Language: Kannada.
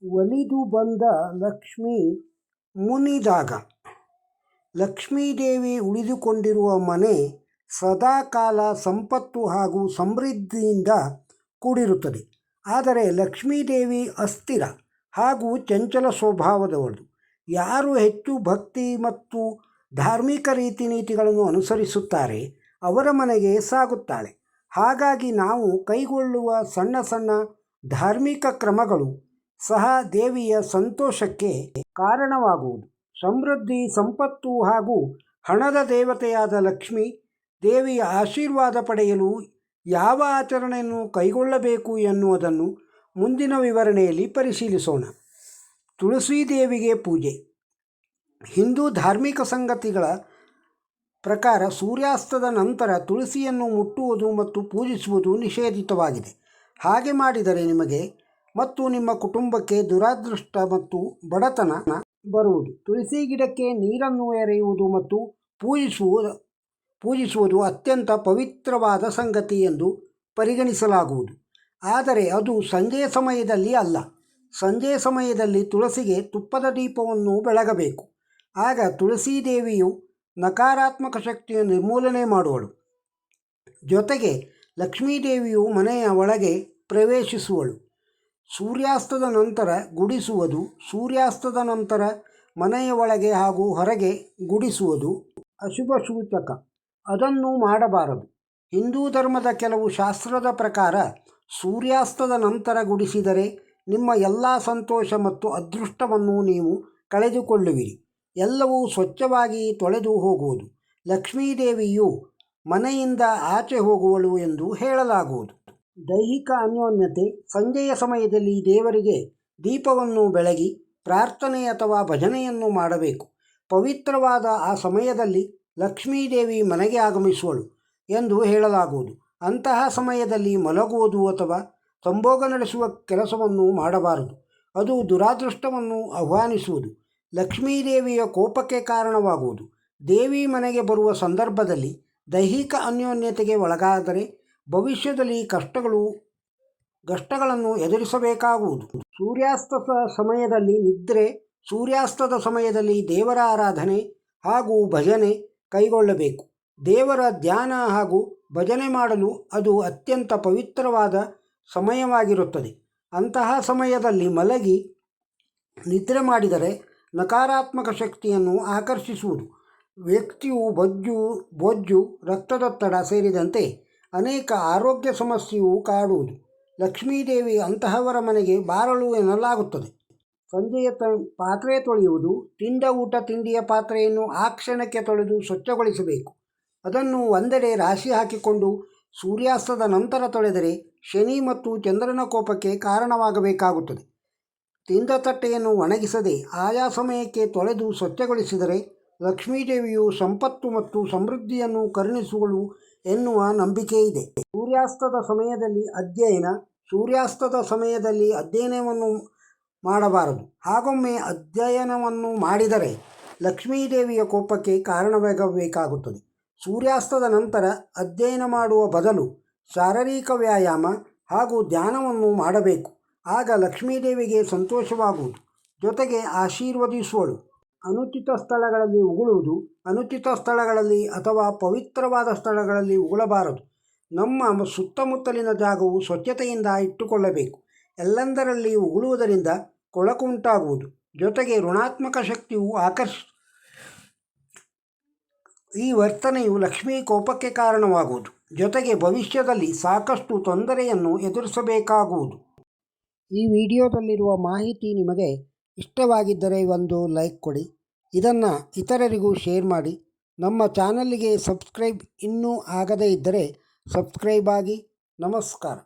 ಒಲಿದು ಬಂದ ಲಕ್ಷ್ಮೀ ಮುನಿದಾಗ. ಲಕ್ಷ್ಮೀದೇವಿ ಉಳಿದುಕೊಂಡಿರುವ ಮನೆ ಸದಾಕಾಲ ಸಂಪತ್ತು ಹಾಗೂ ಸಮೃದ್ಧಿಯಿಂದ ಕೂಡಿರುತ್ತದೆ. ಆದರೆ ಲಕ್ಷ್ಮೀದೇವಿ ಅಸ್ಥಿರ ಹಾಗೂ ಚಂಚಲ ಸ್ವಭಾವದವಳು. ಯಾರು ಹೆಚ್ಚು ಭಕ್ತಿ ಮತ್ತು ಧಾರ್ಮಿಕ ರೀತಿ ನೀತಿಗಳನ್ನು ಅನುಸರಿಸುತ್ತಾರೆ ಅವರ ಮನೆಗೆ ಸಾಗುತ್ತಾಳೆ. ಹಾಗಾಗಿ ನಾವು ಕೈಗೊಳ್ಳುವ ಸಣ್ಣ ಸಣ್ಣ ಧಾರ್ಮಿಕ ಕ್ರಮಗಳು ಸಹ ದೇವಿಯ ಸಂತೋಷಕ್ಕೆ ಕಾರಣವಾಗುವುದು. ಸಮೃದ್ಧಿ, ಸಂಪತ್ತು ಹಾಗೂ ಹಣದ ದೇವತೆಯಾದ ಲಕ್ಷ್ಮೀ ದೇವಿಯ ಆಶೀರ್ವಾದ ಪಡೆಯಲು ಯಾವ ಆಚರಣೆಯನ್ನು ಕೈಗೊಳ್ಳಬೇಕು ಎನ್ನುವುದನ್ನು ಮುಂದಿನ ವಿವರಣೆಯಲ್ಲಿ ಪರಿಶೀಲಿಸೋಣ. ತುಳಸಿ ದೇವಿಗೆ ಪೂಜೆ. ಹಿಂದೂ ಧಾರ್ಮಿಕ ಸಂಗತಿಗಳ ಪ್ರಕಾರ ಸೂರ್ಯಾಸ್ತದ ನಂತರ ತುಳಸಿಯನ್ನು ಮುಟ್ಟುವುದು ಮತ್ತು ಪೂಜಿಸುವುದು ನಿಷೇಧಿತವಾಗಿದೆ. ಹಾಗೆ ಮಾಡಿದರೆ ನಿಮಗೆ ಮತ್ತು ನಿಮ್ಮ ಕುಟುಂಬಕ್ಕೆ ದುರಾದೃಷ್ಟ ಮತ್ತು ಬಡತನ ಬರುವುದು. ತುಳಸಿ ಗಿಡಕ್ಕೆ ನೀರನ್ನು ಎರೆಯುವುದು ಮತ್ತು ಪೂಜಿಸುವುದು ಅತ್ಯಂತ ಪವಿತ್ರವಾದ ಸಂಗತಿ ಎಂದು ಪರಿಗಣಿಸಲಾಗುವುದು. ಆದರೆ ಅದು ಸಂಜೆಯ ಸಮಯದಲ್ಲಿ ಅಲ್ಲ. ಸಂಜೆಯ ಸಮಯದಲ್ಲಿ ತುಳಸಿಗೆ ತುಪ್ಪದ ದೀಪವನ್ನು ಬೆಳಗಬೇಕು. ಆಗ ತುಳಸಿ ದೇವಿಯು ನಕಾರಾತ್ಮಕ ಶಕ್ತಿಯ ನಿರ್ಮೂಲನೆ ಮಾಡುವಳು. ಜೊತೆಗೆ ಲಕ್ಷ್ಮೀದೇವಿಯು ಮನೆಯ ಒಳಗೆ ಪ್ರವೇಶಿಸುವಳು. ಸೂರ್ಯಾಸ್ತದ ನಂತರ ಗುಡಿಸುವುದು. ಸೂರ್ಯಾಸ್ತದ ನಂತರ ಮನೆಯ ಒಳಗೆ ಹಾಗೂ ಹೊರಗೆ ಗುಡಿಸುವುದು ಅಶುಭ ಸೂಚಕ. ಅದನ್ನು ಮಾಡಬಾರದು. ಹಿಂದೂ ಧರ್ಮದ ಕೆಲವು ಶಾಸ್ತ್ರದ ಪ್ರಕಾರ ಸೂರ್ಯಾಸ್ತದ ನಂತರ ಗುಡಿಸಿದರೆ ನಿಮ್ಮ ಎಲ್ಲ ಸಂತೋಷ ಮತ್ತು ಅದೃಷ್ಟವನ್ನು ನೀವು ಕಳೆದುಕೊಳ್ಳುವಿರಿ. ಎಲ್ಲವೂ ಸ್ವಚ್ಛವಾಗಿ ತೊಳೆದು ಹೋಗುವುದು. ಲಕ್ಷ್ಮೀದೇವಿಯು ಮನೆಯಿಂದ ಆಚೆ ಹೋಗುವಳು ಎಂದು ಹೇಳಲಾಗುವುದು. ದೈಹಿಕ ಅನ್ಯೋನ್ಯತೆ. ಸಂಜೆಯ ಸಮಯದಲ್ಲಿ ದೇವರಿಗೆ ದೀಪವನ್ನು ಬೆಳಗಿ ಪ್ರಾರ್ಥನೆ ಅಥವಾ ಭಜನೆಯನ್ನು ಮಾಡಬೇಕು. ಪವಿತ್ರವಾದ ಆ ಸಮಯದಲ್ಲಿ ಲಕ್ಷ್ಮೀದೇವಿ ಮನೆಗೆ ಆಗಮಿಸುವಳು ಎಂದು ಹೇಳಲಾಗುವುದು. ಅಂತಹ ಸಮಯದಲ್ಲಿ ಮಲಗುವುದು ಅಥವಾ ಸಂಭೋಗ ನಡೆಸುವ ಕೆಲಸವನ್ನು ಮಾಡಬಾರದು. ಅದು ದುರಾದೃಷ್ಟವನ್ನು ಆಹ್ವಾನಿಸುವುದು. ಲಕ್ಷ್ಮೀದೇವಿಯ ಕೋಪಕ್ಕೆ ಕಾರಣವಾಗುವುದು. ದೇವಿ ಮನೆಗೆ ಬರುವ ಸಂದರ್ಭದಲ್ಲಿ ದೈಹಿಕ ಅನ್ಯೋನ್ಯತೆಗೆ ಒಳಗಾದರೆ ಭವಿಷ್ಯದಲ್ಲಿ ಕಷ್ಟಗಳನ್ನು ಎದುರಿಸಬೇಕಾಗುವುದು. ಸೂರ್ಯಾಸ್ತದ ಸಮಯದಲ್ಲಿ ನಿದ್ರೆ. ಸೂರ್ಯಾಸ್ತದ ಸಮಯದಲ್ಲಿ ದೇವರ ಆರಾಧನೆ ಹಾಗೂ ಭಜನೆ ಕೈಗೊಳ್ಳಬೇಕು. ದೇವರ ಧ್ಯಾನ ಹಾಗೂ ಭಜನೆ ಮಾಡಲು ಅದು ಅತ್ಯಂತ ಪವಿತ್ರವಾದ ಸಮಯವಾಗಿರುತ್ತದೆ. ಅಂತಹ ಸಮಯದಲ್ಲಿ ಮಲಗಿ ನಿದ್ರೆ ಮಾಡಿದರೆ ನಕಾರಾತ್ಮಕ ಶಕ್ತಿಯನ್ನು ಆಕರ್ಷಿಸುವುದು. ವ್ಯಕ್ತಿಯು ಬೊಜ್ಜು, ರಕ್ತದೊತ್ತಡ ಸೇರಿದಂತೆ ಅನೇಕ ಆರೋಗ್ಯ ಸಮಸ್ಯೆಯು ಕಾಡುವುದು. ಲಕ್ಷ್ಮೀದೇವಿ ಅಂತಹವರ ಮನೆಗೆ ಬಾರಲು ಎನ್ನಲಾಗುತ್ತದೆ. ಸಂಜೆಯ ಪಾತ್ರೆ ತೊಳೆಯುವುದು. ತಿಂದ ಊಟ ತಿಂಡಿಯ ಪಾತ್ರೆಯನ್ನು ಆ ಕ್ಷಣಕ್ಕೆ ತೊಳೆದು ಸ್ವಚ್ಛಗೊಳಿಸಬೇಕು. ಅದನ್ನು ಒಂದೆಡೆ ರಾಶಿ ಹಾಕಿಕೊಂಡು ಸೂರ್ಯಾಸ್ತದ ನಂತರ ತೊಳೆದರೆ ಶನಿ ಮತ್ತು ಚಂದ್ರನ ಕೋಪಕ್ಕೆ ಕಾರಣವಾಗಬೇಕಾಗುತ್ತದೆ. ತಿಂದ ತಟ್ಟೆಯನ್ನು ಒಣಗಿಸದೆ ಆಯಾ ಸಮಯಕ್ಕೆ ತೊಳೆದು ಸ್ವಚ್ಛಗೊಳಿಸಿದರೆ ಲಕ್ಷ್ಮೀದೇವಿಯು ಸಂಪತ್ತು ಮತ್ತು ಸಮೃದ್ಧಿಯನ್ನು ಕರುಣಿಸುವಳು ಎನ್ನುವ ನಂಬಿಕೆ ಇದೆ. ಸೂರ್ಯಾಸ್ತದ ಸಮಯದಲ್ಲಿ ಅಧ್ಯಯನ. ಸೂರ್ಯಾಸ್ತದ ಸಮಯದಲ್ಲಿ ಅಧ್ಯಯನವನ್ನು ಮಾಡಬಾರದು. ಹಾಗೊಮ್ಮೆ ಅಧ್ಯಯನವನ್ನು ಮಾಡಿದರೆ ಲಕ್ಷ್ಮೀದೇವಿಯ ಕೋಪಕ್ಕೆ ಕಾರಣವಾಗಬೇಕಾಗುತ್ತದೆ. ಸೂರ್ಯಾಸ್ತದ ನಂತರ ಅಧ್ಯಯನ ಮಾಡುವ ಬದಲು ಶಾರೀರಿಕ ವ್ಯಾಯಾಮ ಹಾಗೂ ಧ್ಯಾನವನ್ನು ಮಾಡಬೇಕು. ಆಗ ಲಕ್ಷ್ಮೀದೇವಿಗೆ ಸಂತೋಷವಾಗುವುದು. ಜೊತೆಗೆ ಆಶೀರ್ವದಿಸುವಳು. ಅನುಚಿತ ಸ್ಥಳಗಳಲ್ಲಿ ಉಗುಳುವುದು. ಅನುಚಿತ ಸ್ಥಳಗಳಲ್ಲಿ ಅಥವಾ ಪವಿತ್ರವಾದ ಸ್ಥಳಗಳಲ್ಲಿ ಉಗುಳಬಾರದು. ನಮ್ಮ ಸುತ್ತಮುತ್ತಲಿನ ಜಾಗವು ಸ್ವಚ್ಛತೆಯಿಂದ ಇಟ್ಟುಕೊಳ್ಳಬೇಕು. ಎಲ್ಲೆಂದರಲ್ಲಿ ಉಗುಳುವುದರಿಂದ ಕೊಳಕು ಉಂಟಾಗುವುದು. ಜೊತೆಗೆ ಋಣಾತ್ಮಕ ಶಕ್ತಿಯು ಈ ವರ್ತನೆಯು ಲಕ್ಷ್ಮೀ ಕೋಪಕ್ಕೆ ಕಾರಣವಾಗುವುದು. ಜೊತೆಗೆ ಭವಿಷ್ಯದಲ್ಲಿ ಸಾಕಷ್ಟು ತೊಂದರೆಯನ್ನು ಎದುರಿಸಬೇಕಾಗುವುದು. ಈ ವಿಡಿಯೋದಲ್ಲಿರುವ ಮಾಹಿತಿ ನಿಮಗೆ ಇಷ್ಟವಾಗಿದ್ದರೆ ಒಂದು ಲೈಕ್ ಕೊಡಿ. ಇದನ್ನು ಇತರರಿಗೂ ಶೇರ್ ಮಾಡಿ. ನಮ್ಮ ಚಾನಲ್ಗೆ ಸಬ್ಸ್ಕ್ರೈಬ್ ಇನ್ನೂ ಆಗದೇ ಇದ್ದರೆ ಸಬ್ಸ್ಕ್ರೈಬ್ ಆಗಿ. ನಮಸ್ಕಾರ.